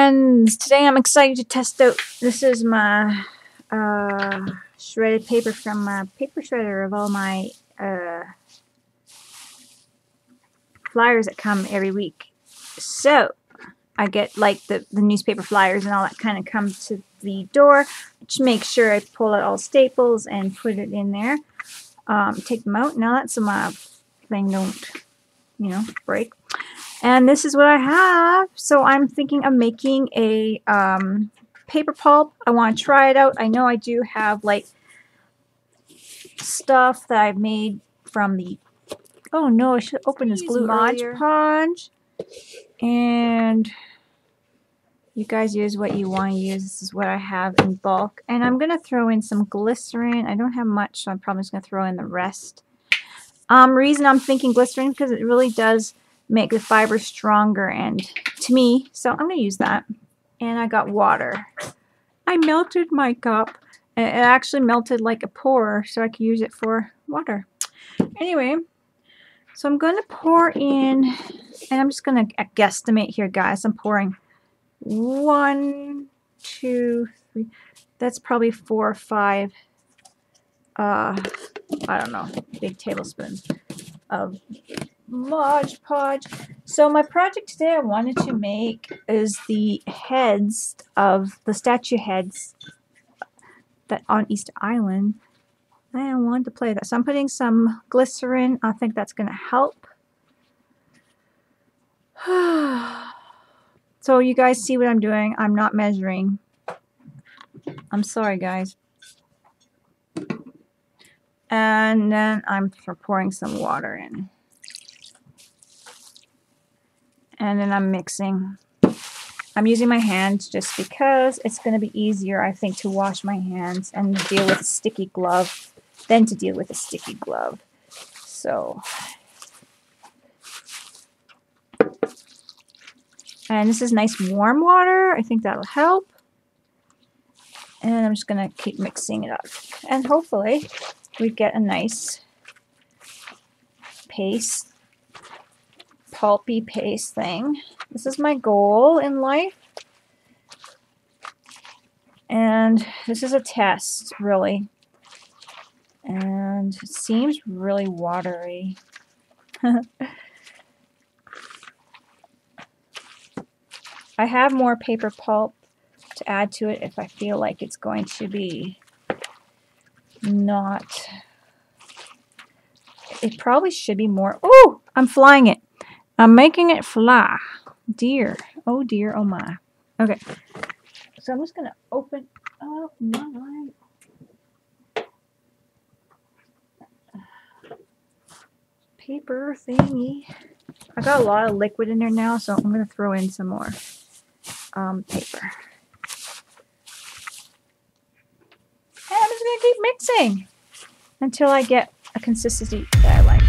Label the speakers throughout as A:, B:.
A: friends, today I'm excited to test out, this is my shredded paper from my paper shredder of all my flyers that come every week. So I get like the newspaper flyers and all that kind of comes to the door. Just make sure I pull out all staples and put it in there. Take them out. Now that so my thing don't, you know, break. And this is what I have. So I'm thinking of making a paper pulp. I want to try it out. I know I do have like stuff that I've made from the, oh no, I should open this glue Mod Podge. And you guys use what you want to use. This is what I have in bulk. And I'm going to throw in some glycerin. I don't have much, so I'm probably just going to throw in the rest. Reason I'm thinking glycerin because it really does make the fiber stronger and to me, so I'm going to use that. And I got water. I melted my cup. And it actually melted like a pour, so I could use it for water. Anyway, so I'm going to pour in, and I'm just going to guesstimate here, guys. I'm pouring 1, 2, 3. That's probably 4 or 5. I don't know, big tablespoons of Mod Podge. So my project today I wanted to make is the heads of the statue heads that on Easter Island. I wanted to play that. So I'm putting some glycerin. I think that's going to help. So you guys see what I'm doing. I'm not measuring. I'm sorry, guys. And then I'm pouring some water in. And then I'm mixing. I'm using my hands just because it's going to be easier, I think, to wash my hands and deal with a sticky glove than to deal with a sticky glove. So, and this is nice warm water. I think that'll help. And I'm just going to keep mixing it up. And hopefully we get a nice paste, pulpy paste thing. This is my goal in life. And this is a test, really. And it seems really watery. I have more paper pulp to add to it if I feel like it's going to be not. It probably should be more. Oh, I'm flying it. I'm making it fly. Dear. Oh dear. Oh my. Okay. So I'm just going to open up my paper thingy. I got a lot of liquid in there now, so I'm going to throw in some more paper. And I'm just going to keep mixing until I get a consistency that I like.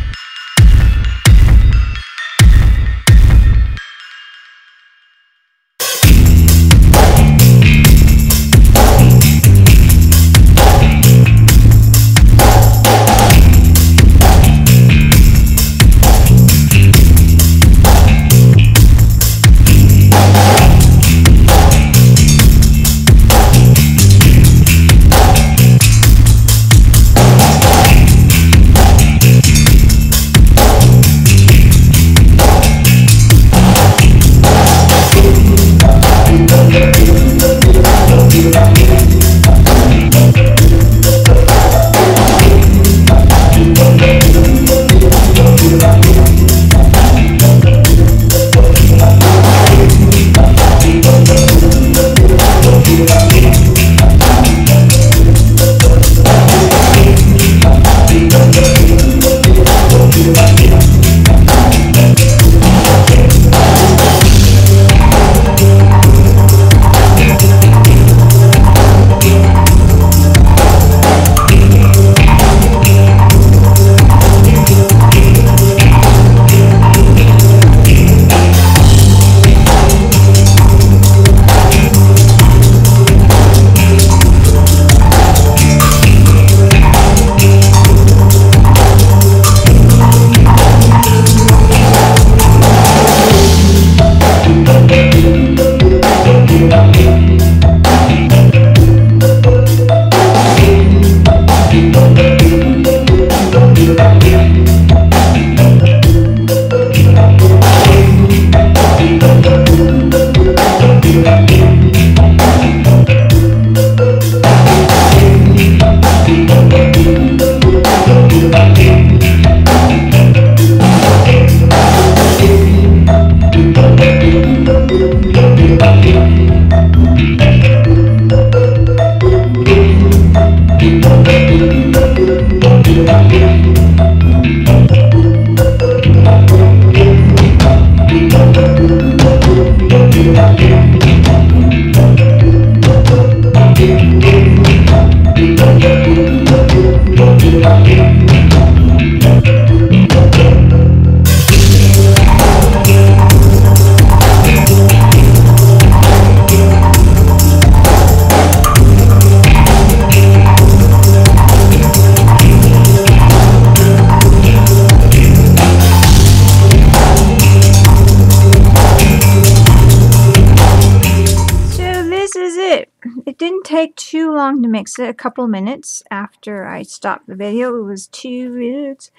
A: take too long to mix it. A couple minutes after I stopped the video. It was 2 minutes.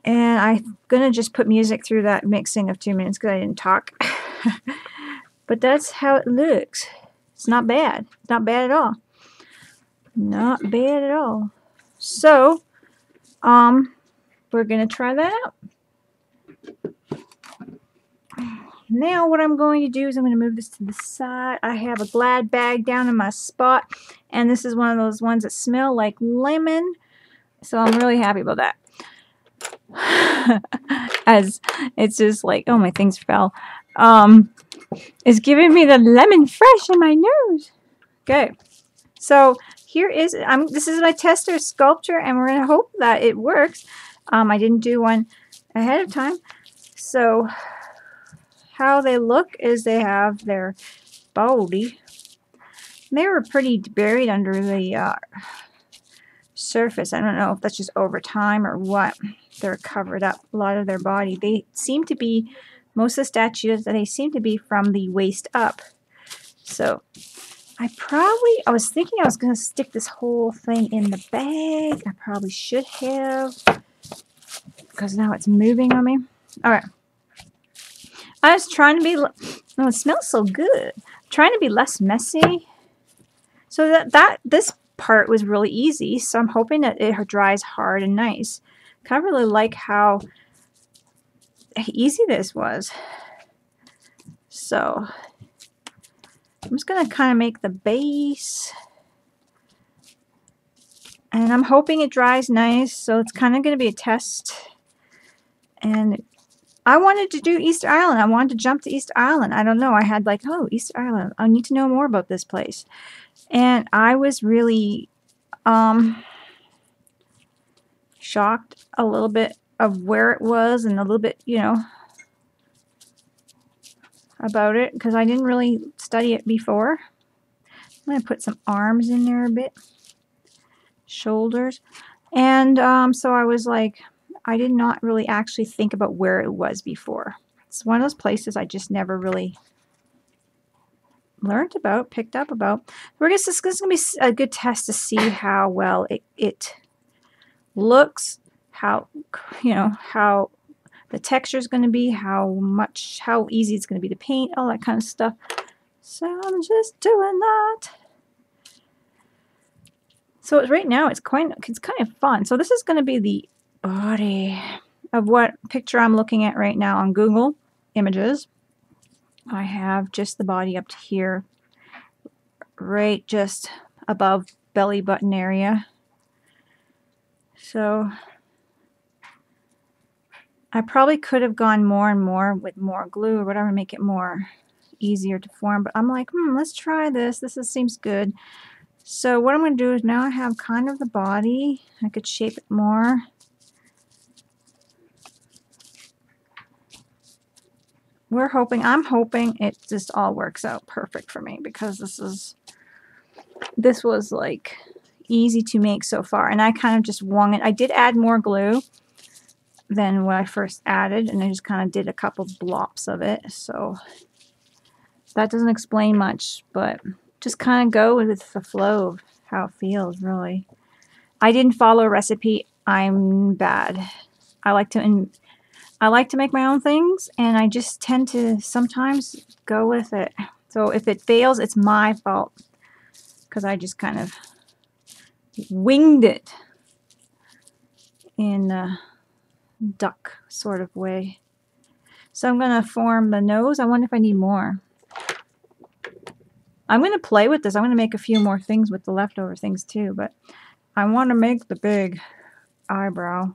A: And I'm going to just put music through that mixing of 2 minutes because I didn't talk. But that's how it looks. It's not bad. It's not bad at all. Not bad at all. So, we're going to try that out. Now what I'm going to do is I'm going to move this to the side. I have a Glad bag down in my spot. And this is one of those ones that smell like lemon. So I'm really happy about that. As it's just like, oh, my things fell. It's giving me the lemon fresh in my nose. Okay. So here is, this is my tester sculpture, and we're going to hope that it works. I didn't do one ahead of time. So how they look is they have their body. They were pretty buried under the surface. I don't know if that's just over time or what. They're covered up, a lot of their body. They seem to be, most of the statues, they seem to be from the waist up. So I was thinking I was going to stick this whole thing in the bag. I probably should have, because now it's moving on me. All right. I was trying to be, oh, it smells so good. Trying to be less messy. So this part was really easy. So I'm hoping that it dries hard and nice. I really like how easy this was. So I'm just going to kind of make the base. And I'm hoping it dries nice. So it's kind of going to be a test. And I wanted to do Easter Island. I wanted to jump to Easter Island. I don't know. I had like, oh, Easter Island. I need to know more about this place. And I was really shocked a little bit of where it was and a little bit, you know, about it because I didn't really study it before. I'm going to put some arms in there a bit. Shoulders. And so I was like, I did not really actually think about where it was before. It's one of those places I just never really learned about, picked up about. This is going to be a good test to see how well it looks, how, you know, how the texture is going to be, how easy it's going to be to paint, all that kind of stuff. So I'm just doing that. So right now it's kind of fun. So this is going to be the body of what picture I'm looking at right now on Google Images. I have just the body up to here, right just above belly button area. So I probably could have gone more and more with more glue or whatever, make it more easier to form. But I'm like, let's try this. This seems good. So what I'm going to do is now I have kind of the body. I could shape it more. I'm hoping it just all works out perfect for me because this was like easy to make so far. And I kind of just wung it. I did add more glue than what I first added, and I just kind of did a couple blops of it. So that doesn't explain much, but just kind of go with the flow of how it feels, really. I didn't follow a recipe. I'm bad. I like to make my own things, and I just tend to sometimes go with it. So if it fails, it's my fault because I just kind of winged it in a duck sort of way. So I'm going to form the nose. I wonder if I need more. I'm going to play with this. I'm going to make a few more things with the leftover things too, but I want to make the big eyebrow.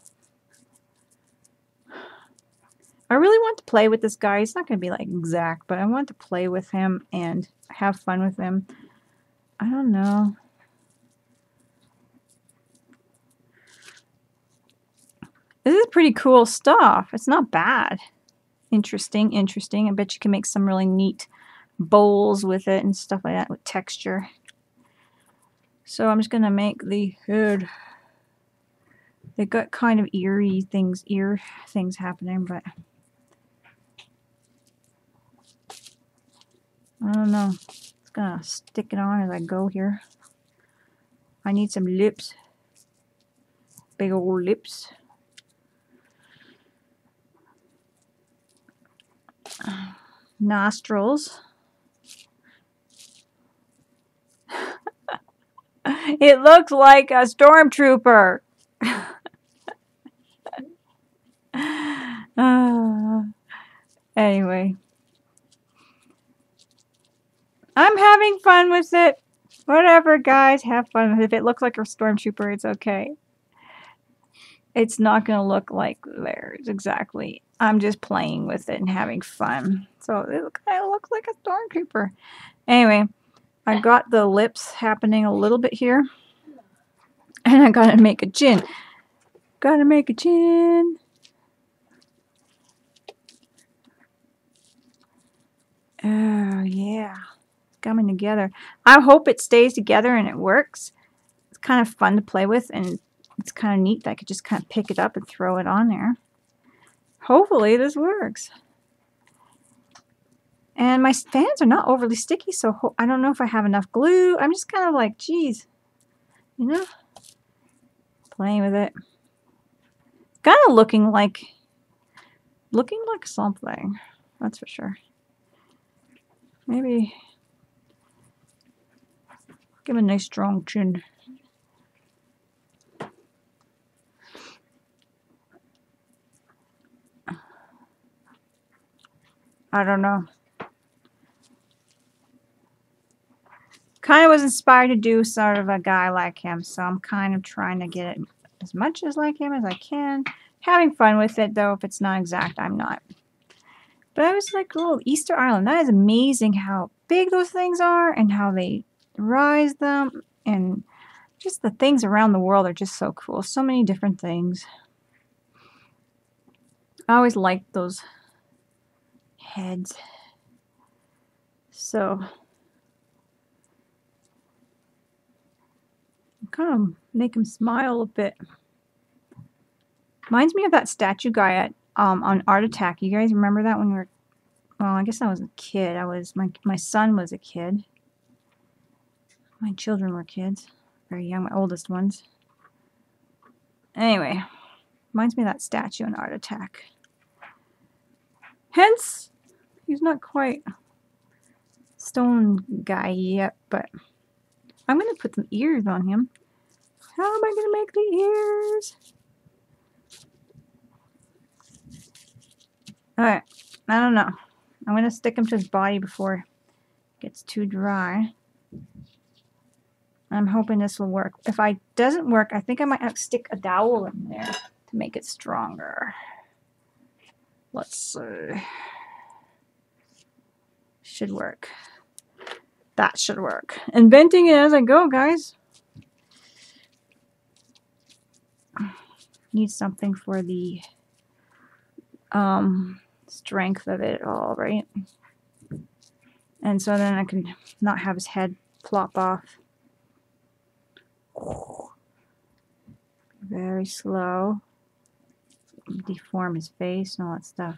A: I really want to play with this guy. He's not going to be like exact, but I want to play with him and have fun with him. I don't know. This is pretty cool stuff. It's not bad. Interesting. I bet you can make some really neat bowls with it and stuff like that with texture. So I'm just going to make the hood. They got kind of ear things happening, but I don't know. It's gonna stick it on as I go here. I need some lips. Big old lips. Nostrils. It looks like a stormtrooper. Anyway. I'm having fun with it. Whatever, guys. Have fun with it. If it looks like a stormtrooper, it's okay. It's not going to look like theirs exactly. I'm just playing with it and having fun. So it kind of looks like a stormtrooper. Anyway, I got the lips happening a little bit here. And I got to make a chin. Got to make a chin. Oh, yeah. It's coming together. I hope it stays together and it works. It's kind of fun to play with, and it's kind of neat that I could just kind of pick it up and throw it on there. Hopefully this works. And my fans are not overly sticky, so I don't know if I have enough glue. I'm just kind of like, geez, you know, playing with it. Kind of looking like something, that's for sure. Maybe give him a nice strong chin. I don't know. Kind of was inspired to do sort of a guy like him, so I'm kind of trying to get it as much as like him as I can. Having fun with it, though. If it's not exact, I'm not. But I was like, oh, Easter Island. That is amazing how big those things are and how they rise them. And just the things around the world are just so cool. So many different things. I always liked those heads. So kind of make him smile a bit. Reminds me of that statue guy at on Art Attack. You guys remember that when we were? Well, I guess I was a kid. My son was a kid. My children were kids, very young. My oldest ones. Anyway, reminds me of that statue in Art Attack. Hence, he's not quite stone guy yet, but I'm gonna put some ears on him. How am I gonna make the ears? Alright, I don't know. I'm going to stick him to his body before it gets too dry. I'm hoping this will work. If it doesn't work, I think I might have to stick a dowel in there to make it stronger. Let's see. Should work. That should work. Inventing it as I go, guys. Need something for the strength of it all, right? And so then I can not have his head plop off. Very slow. Deform his face and all that stuff.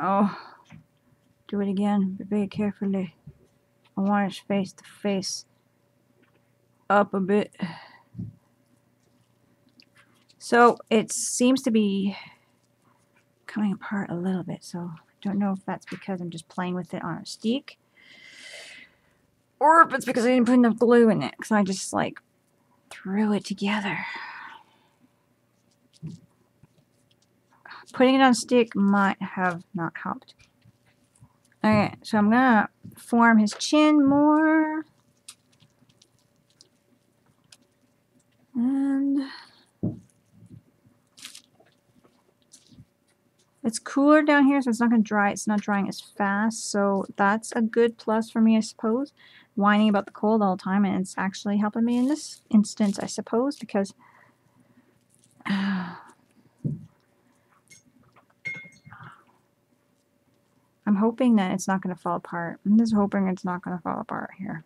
A: Oh, do it again, but very carefully. I want his face to face up a bit. So it seems to be coming apart a little bit, so I don't know if that's because I'm just playing with it on a stick, or if it's because I didn't put enough glue in it, because I just like threw it together. Putting it on a stick might have not helped. Okay, so I'm gonna form his chin more. And it's cooler down here, so it's not going to dry. It's not drying as fast, so that's a good plus for me, I suppose. Whining about the cold all the time, and it's actually helping me in this instance, I suppose, because I'm hoping that it's not going to fall apart. I'm just hoping it's not going to fall apart here.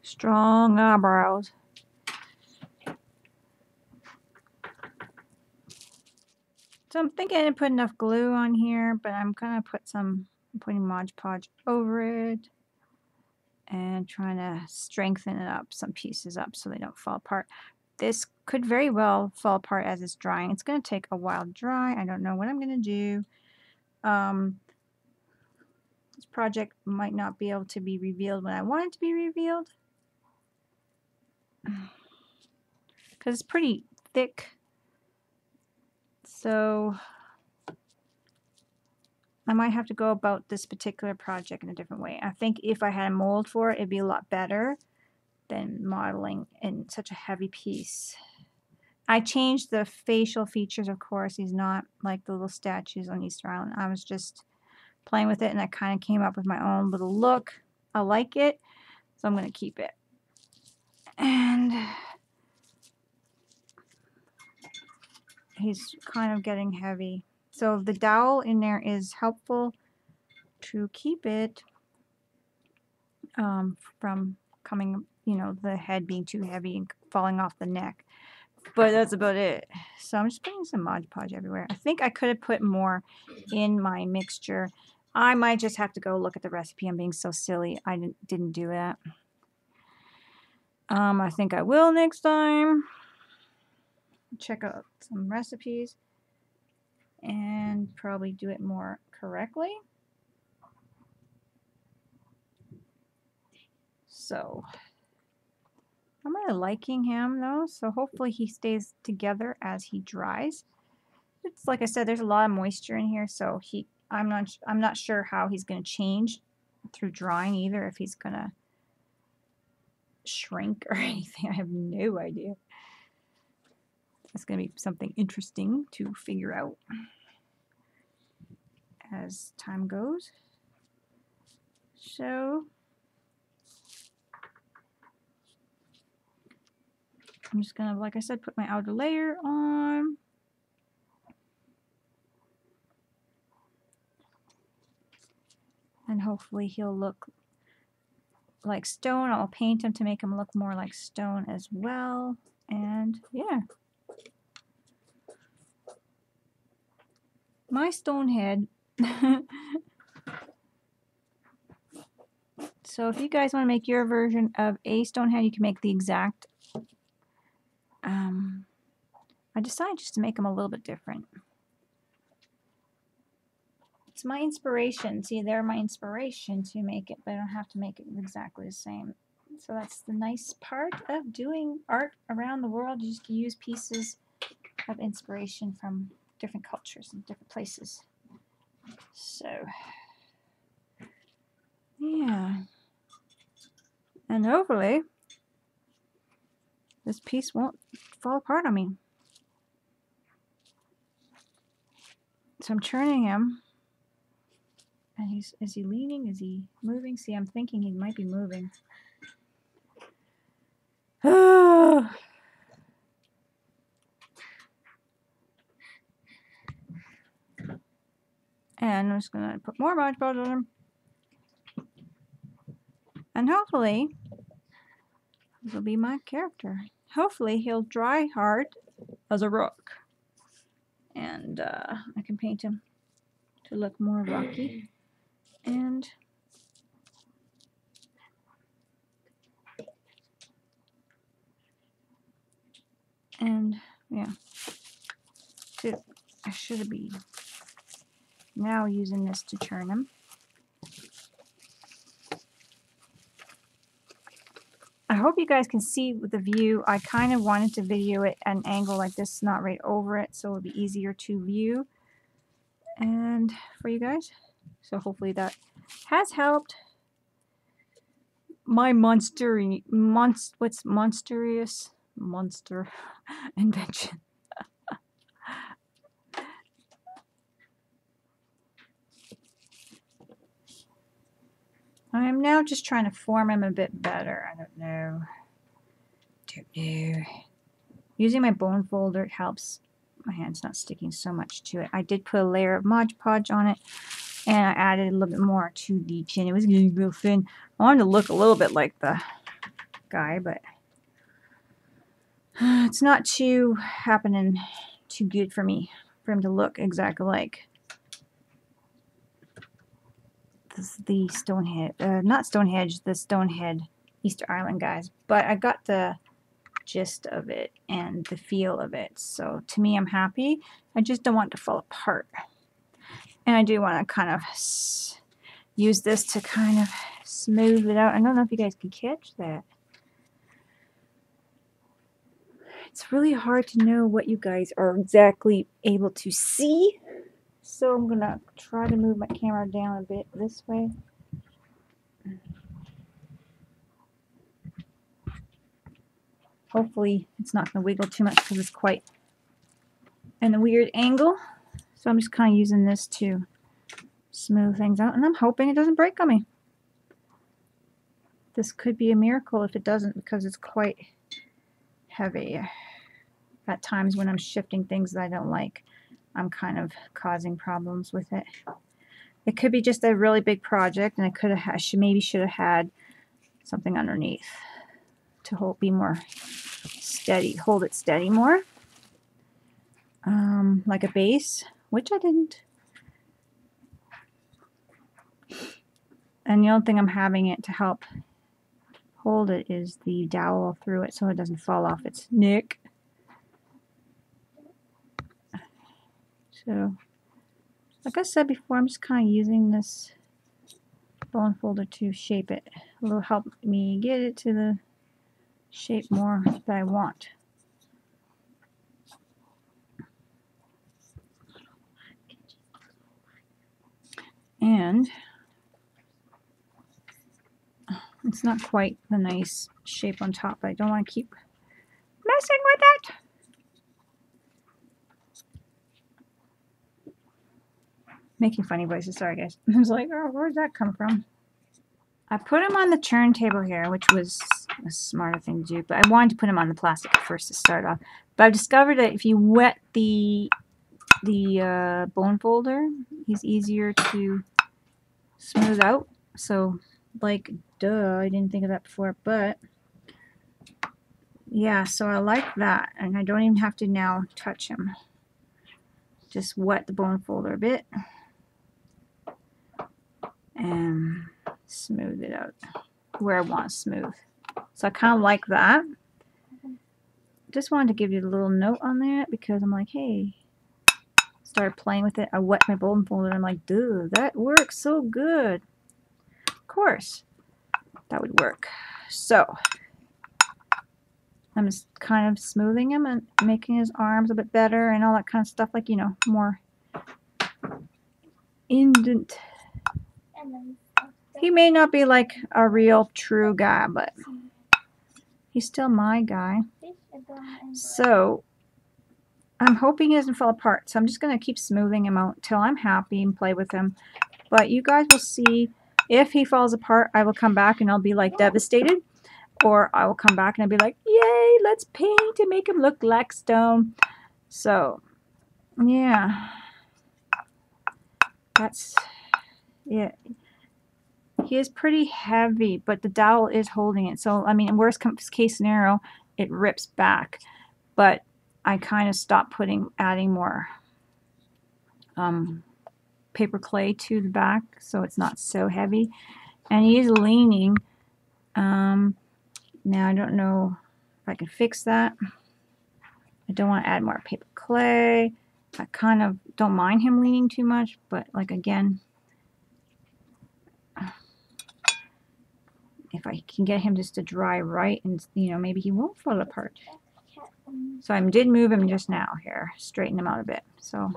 A: Strong eyebrows. So I'm thinking I didn't put enough glue on here, but I'm gonna put some, I'm putting Mod Podge over it and trying to strengthen it up, some pieces up so they don't fall apart. This could very well fall apart as it's drying. It's gonna take a while to dry. I don't know what I'm gonna do. This project might not be able to be revealed when I want it to be revealed, because it's pretty thick. So I might have to go about this particular project in a different way. I think if I had a mold for it, it'd be a lot better than modeling in such a heavy piece. I changed the facial features, of course. He's not like the little statues on Easter Island. I was just playing with it, and I kind of came up with my own little look. I like it, so I'm going to keep it. And he's kind of getting heavy. So the dowel in there is helpful to keep it from coming, you know, the head being too heavy and falling off the neck. But that's about it. So I'm just putting some Mod Podge everywhere. I think I could have put more in my mixture. I might just have to go look at the recipe. I'm being so silly. I didn't do that. I think I will next time. Check out some recipes and probably do it more correctly. So I'm really liking him though, so hopefully he stays together as he dries. It's like I said, there's a lot of moisture in here, so I'm not sure how he's going to change through drying either, if he's going to shrink or anything. I have no idea. It's going to be something interesting to figure out as time goes. So I'm just going to, like I said, put my outer layer on. And hopefully he'll look like stone. I'll paint him to make him look more like stone as well. And yeah. My stone head. So if you guys want to make your version of a stone head, you can make the exact. I decided just to make them a little bit different. It's my inspiration. See, they're my inspiration to make it, but I don't have to make it exactly the same. So that's the nice part of doing art around the world. You just use pieces of inspiration from different cultures and different places. So, yeah. And hopefully, this piece won't fall apart on me. So I'm turning him. And is he leaning? Is he moving? See, I'm thinking he might be moving. And I'm just going to put more Mod Podge on him. And hopefully, this will be my character. Hopefully, he'll dry hard as a rock. And I can paint him to look more rocky. And yeah, I should be now using this to turn him. I hope you guys can see with the view. I kind of wanted to video it at an angle like this, not right over it, so it would be easier to view and for you guys. So hopefully that has helped. My monster invention. I am now just trying to form him a bit better. I don't know. Using my bone folder helps my hand's not sticking so much to it. I did put a layer of Mod Podge on it, and I added a little bit more to the chin. It was getting real thin. I wanted to look a little bit like the guy, but it's not happening too good for me. for him to look exactly like the Stonehenge, not Stonehenge, the Stonehead Easter Island guys. But I got the gist of it and the feel of it. So to me, I'm happy. I just don't want it to fall apart. And I do want to kind of use this to kind of smooth it out. I don't know if you guys can catch that. It's really hard to know what you guys are exactly able to see. So I'm going to try to move my camera down a bit this way. Hopefully it's not going to wiggle too much because it's quite in a weird angle. So I'm just kind of using this to smooth things out. And I'm hoping it doesn't break on me. This could be a miracle if it doesn't, because it's quite heavy. At times when I'm shifting things that I don't like, I'm kind of causing problems with it. It could be just a really big project, and I could have maybe should have had something underneath to be more steady, hold it steady more, like a base, which I didn't. And the only thing I'm having it to help hold it is the dowel through it so it doesn't fall off its neck. So, like I said before, I'm just kind of using this bone folder to shape it. It'll help me get it to the shape more that I want. And it's not quite the nice shape on top, but I don't want to keep messing with it. Making funny voices, sorry guys. I was like, oh, where'd that come from? I put them on the turntable here, which was a smarter thing to do, but I wanted to put them on the plastic at first to start off. But I've discovered that if you wet the bone folder, he's easier to smooth out. So, like, duh, I didn't think of that before, but yeah, so I like that, and I don't even have to now touch him. Just wet the bone folder a bit and smooth it out where I want smooth. So I kind of like that. Just wanted to give you a little note on that because I'm like, hey, started playing with it. I wet my bone folder and I'm like, dude, that works so good. Of course, that would work. So I'm just kind of smoothing him and making his arms a bit better and all that kind of stuff, like, you know, more indent. He may not be like a real true guy, but he's still my guy. So I'm hoping he doesn't fall apart. So I'm just going to keep smoothing him out until I'm happy and play with him. But you guys will see if he falls apart, I will come back and I'll be like devastated. Or I will come back and I'll be like, yay, let's paint and make him look like stone. So, yeah. That's it. He is pretty heavy, but the dowel is holding it. So, I mean, in worst case scenario, it rips back. But I kind of stopped adding more paper clay to the back, so it's not so heavy. And he is leaning. Now, I don't know if I can fix that. I don't want to add more paper clay. I kind of don't mind him leaning too much, but like again, if I can get him just to dry right, and you know, maybe he won't fall apart. So I did move him just now here, straighten him out a bit. So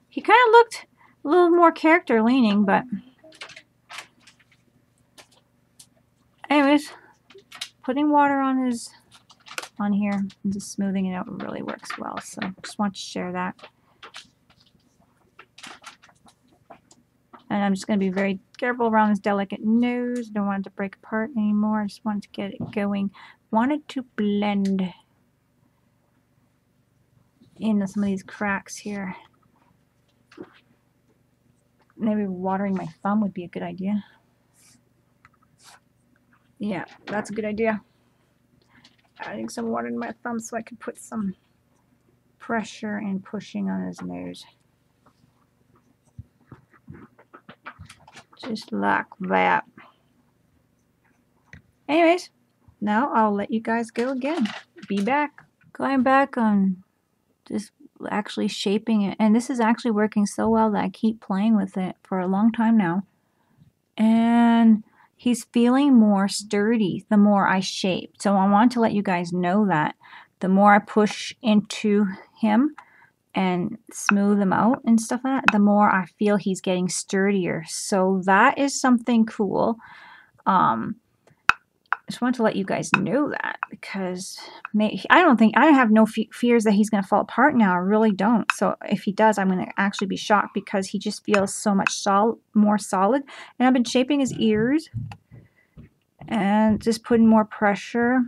A: he kind of looked a little more character leaning, but anyways, putting water on here and just smoothing it out really works well. So just want to share that. And I'm just going to be very careful around this delicate nose. Don't want it to break apart anymore. I just wanted to get it going. Wanted to blend in some of these cracks here. Maybe watering my thumb would be a good idea. Yeah, that's a good idea. Adding some water in my thumb so I can put some pressure and pushing on his nose. Just like that. Anyways, now I'll let you guys go again. Be back. Going back on just actually shaping it. And this is actually working so well that I keep playing with it for a long time now. And he's feeling more sturdy the more I shape. So I want to let you guys know that the more I push into him and smooth him out and stuff like that, the more I feel he's getting sturdier. So that is something cool. I just want to let you guys know that, because I have no fears that he's going to fall apart now. I really don't. So if he does, I'm going to actually be shocked, because he just feels so much more solid. And I've been shaping his ears and just putting more pressure.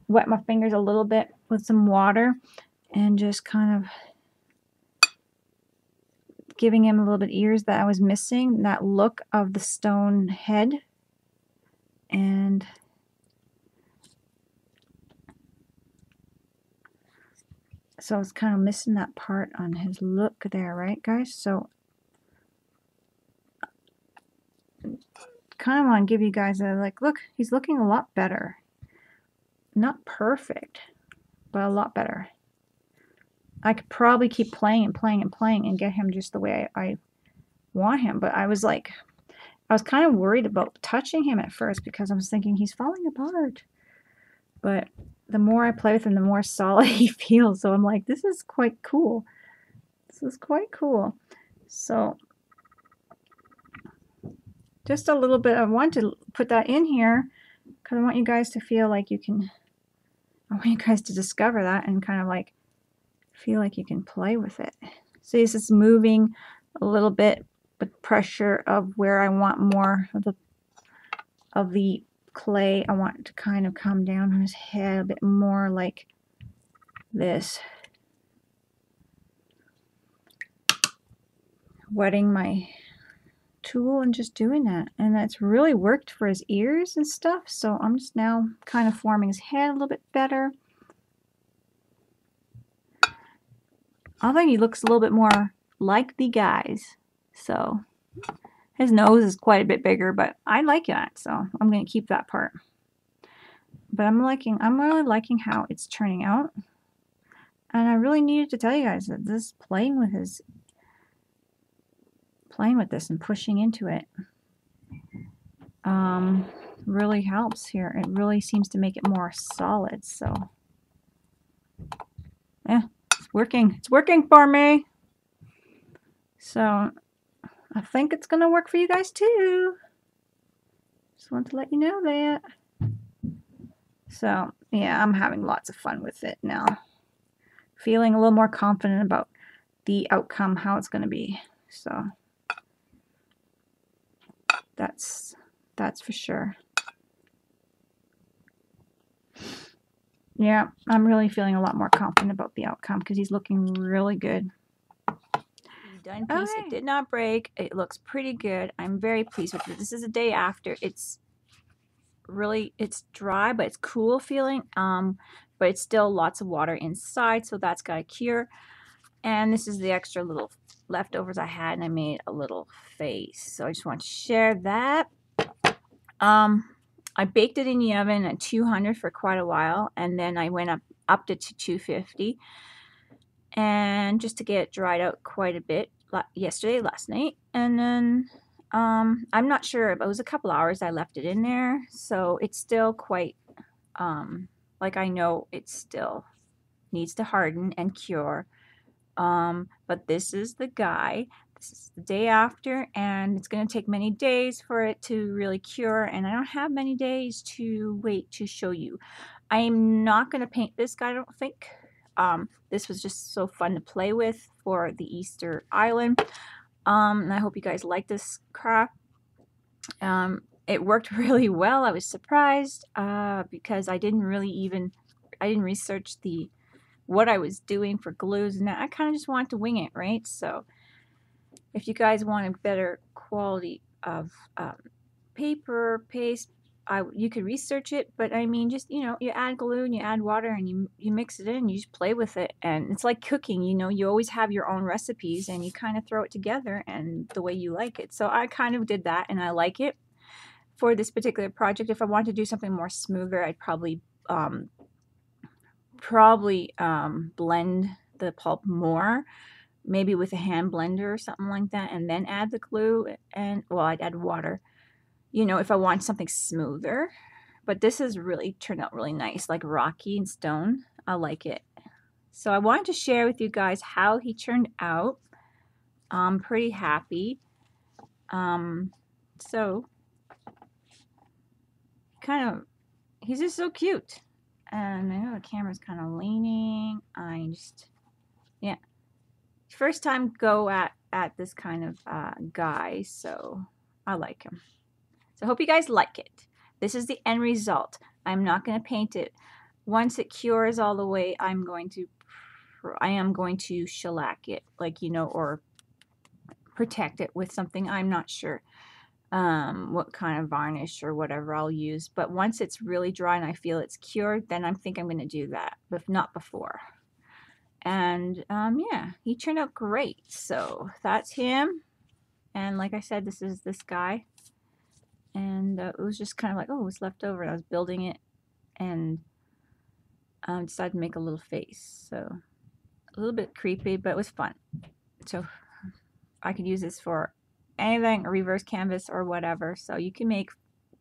A: Wet my fingers a little bit with some water and just kind of giving him a little bit of ears that I was missing, that look of the stone head. And so I was kind of missing that part on his look there, right, guys? So kind of want to give you guys a, like, look, he's looking a lot better. Not perfect, but a lot better. I could probably keep playing and playing and playing and get him just the way I want him. But I was kind of worried about touching him at first, because I was thinking he's falling apart. But the more I play with him, the more solid he feels. So I'm like, this is quite cool. This is quite cool. So just a little bit, I want to put that in here because I want you guys to feel like you can, I want you guys to discover that and kind of like feel like you can play with it. See, this is moving a little bit with pressure of where I want more of the clay. I want it to kind of come down on his head a bit more like this. Wetting my tool and just doing that, and that's really worked for his ears and stuff. So I'm just now kind of forming his head a little bit better. I think he looks a little bit more like the guys. So his nose is quite a bit bigger, but I like that, so I'm going to keep that part. But I'm really liking how it's turning out. And I really needed to tell you guys that this playing with this and pushing into it really helps here. It really seems to make it more solid. So yeah, it's working. It's working for me. So I think it's gonna work for you guys too. Just want to let you know that. So yeah, I'm having lots of fun with it now. Feeling a little more confident about the outcome, how it's gonna be. So that's for sure. Yeah, I'm really feeling a lot more confident about the outcome because he's looking really good. Done piece. Okay. It did not break. It looks pretty good. I'm very pleased with it. This is a day after. It's dry, but it's cool feeling. But it's still lots of water inside, so that's got to cure. And this is the extra little leftovers I had, and I made a little face. So I just want to share that. I baked it in the oven at 200 for quite a while, and then I went upped it to 250, and just to get it dried out quite a bit last night. And then I'm not sure, but it was a couple hours I left it in there, so it's still quite like, I know it still needs to harden and cure. But this is the guy. This is the day after, and it's going to take many days for it to really cure, and I don't have many days to wait to show you. I'm not going to paint this guy, I don't think. This was just so fun to play with for the Easter Island. And I hope you guys like this craft. It worked really well. I was surprised because I didn't research what I was doing for glues, and I kind of just wanted to wing it, right? So if you guys want a better quality of paper, paste, you could research it, but I mean, just, you know, you add glue and you add water and you mix it in, you just play with it. And it's like cooking, you know, you always have your own recipes and you kind of throw it together and the way you like it. So I kind of did that and I like it for this particular project. If I wanted to do something more smoother, I'd probably blend the pulp more, maybe with a hand blender or something like that, and then add the glue. And well, I'd add water, you know, if I want something smoother. But this has really turned out really nice, like rocky and stone. I like it. So I wanted to share with you guys how he turned out. I'm pretty happy. So he's just so cute. And I know the camera's kind of leaning. Yeah. First time go at this kind of guy, so I like him. So I hope you guys like it. This is the end result. I'm not going to paint it. Once it cures all the way, I am going to shellac it, like, you know, or protect it with something. I'm not sure what kind of varnish or whatever I'll use. But once it's really dry and I feel it's cured, then I think I'm going to do that, but not before. And yeah, he turned out great. So that's him. And like I said, this is this guy. And it was just kind of like, oh, it's left over. And I was building it and decided to make a little face. So a little bit creepy, but it was fun. So I could use this for anything, a reverse canvas or whatever. So you can make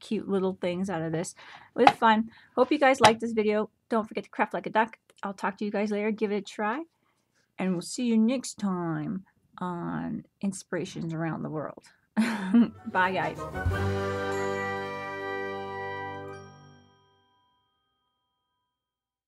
A: cute little things out of this. It was fun. Hope you guys liked this video. Don't forget to craft like a duck. I'll talk to you guys later. Give it a try. And we'll see you next time on Inspirations Around the World. Bye, guys.